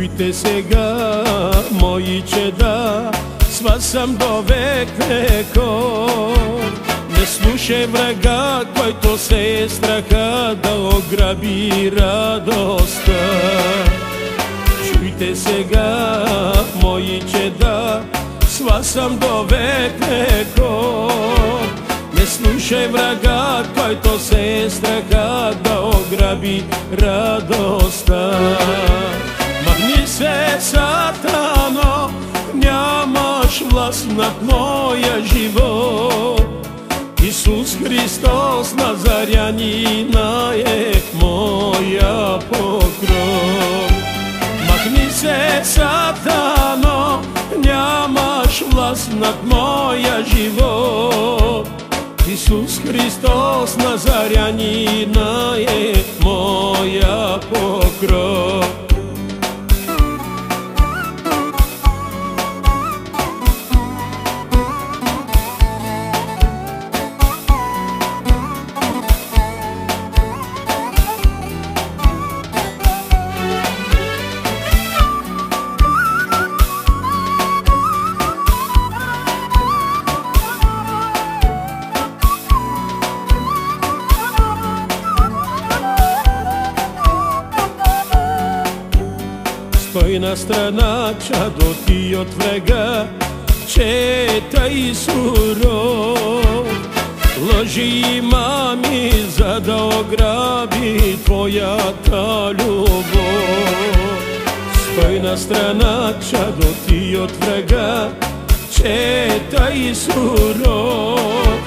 Чуйте сега, мои чеда, с вас съм до век веков. Не слушай врага, който се е страха да ограби радостта. Чуйте сега, мои чеда, с вас съм до век веков. Не слушай врага, който се е страха да ограби радостта. Махни се, сатано, нямаш власт над моя живот. Исус Христос Назарянина е моя покров. Махни се, сатано, нямаш власт над моя живот. Исус Христос Назарянина е моя покров. Стой на страна, чадо ти от врага, че е тъй суров. Лъжи и мами, за да ограби твоята любов. Стой на страна, чадо ти от врага, че е тъй суров.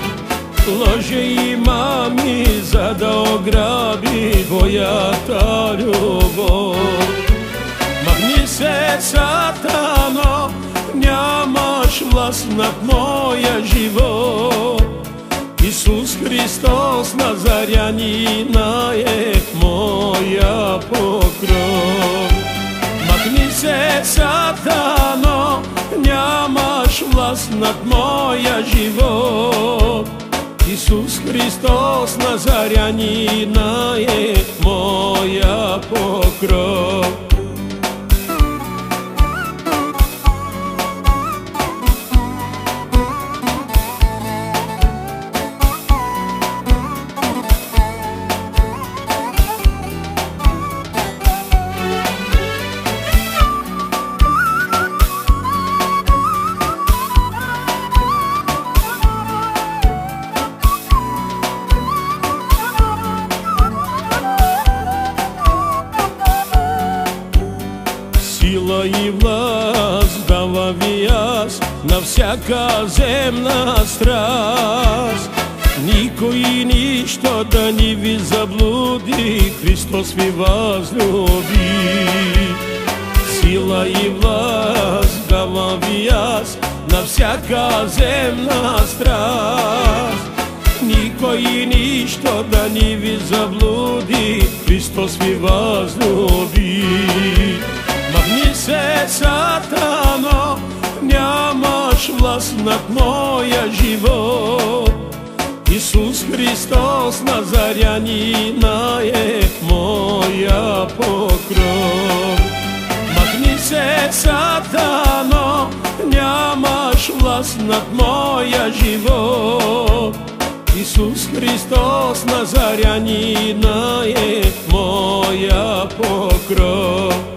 Лъжи и мами, за да ограби твоята любов. Махни се, сатано, нямаш власт над моя живот. Исус Христос Назарянина е моя покров. Махни се, сатано, нямаш власт над моя живот. Исус Христос Назарянина е моя покров. Сила и власт дава ви аз на всяка земна страст. Никой и нищо да ни ви заблуди, Христос ви възлюби. Сила и власт дава ви аз на всяка земна страст. Никой и нищо да ни ви заблуди, Христос ви възлюби. Махни се, сатано, нямаш власт над моя живот. Исус Христос Назарянина е моя покров. Махни се, сатано, нямаш власт над моя живот. Исус Христос Назарянина е моя покров.